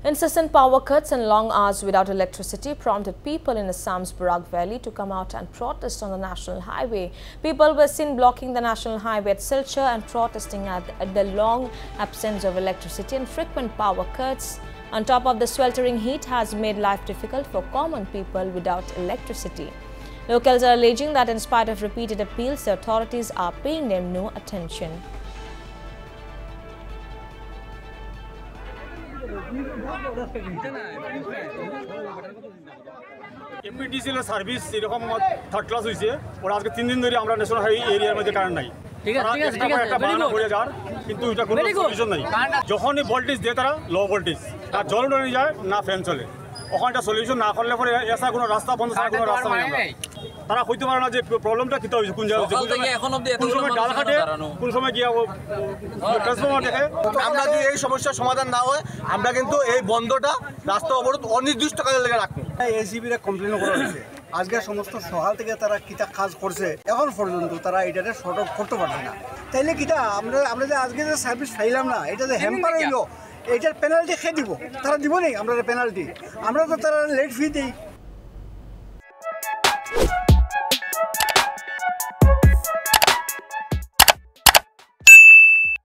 Incessant power cuts and long hours without electricity prompted people in Assam's Barak Valley to come out and protest on the national highway. People were seen blocking the national highway at Silchar and protesting at the long absence of electricity and frequent power cuts. On top of the sweltering heat has made life difficult for common people without electricity. Locals are alleging that in spite of repeated appeals, the authorities are paying them no attention. MPDCL service এরকম third class হয়েছে ওরা আজকে 3 দিন ধরে আমরা national highway এরিয়ার মধ্যে current নাই ঠিক আছে একটা বাহানা করে যার কিন্তু এটা কোনো সলিউশন নাই যখনই ভোল্টেজ দেয় তারা লো ভোল্টেজ না জল উড়ে যায় না ফ্যান চলে ওখানটা সলিউশন না করলে পরে এসা কোনো রাস্তা বন্ধ ছাড়া কোনো রাস্তা নাই তারা কইতে পারে না যে প্রবলেমটা কি হইছে কোন জায়গায় কোন সময় ডাল কাটে কোন সময় গিয়া ট্রান্সফরমার দেখে আমরা যদি এই সমস্যার সমাধান না হয় আমরা কিন্তু এই বন্ধটা রাস্তা অবরোধ অনির্দিষ্টকালের লেগে রাখবো। এসিবিরা কমপ্লেন করা হয়েছে আজকে সমস্ত সকাল থেকে তারা কিতা কাজ করছে এখন পর্যন্ত তারা এটাতে শর্ট আউট করতে পারছে না তাইলে কিতা আমরা যে আজকে যে সার্ভিস পাইলাম না এটা যে হ্যাম্পার হইলো এটার পেনাল্টি খেয়ে দিব তারা দিব নেই আমরা পেনাল্টি আমরা তো তারা লেট ফি দিই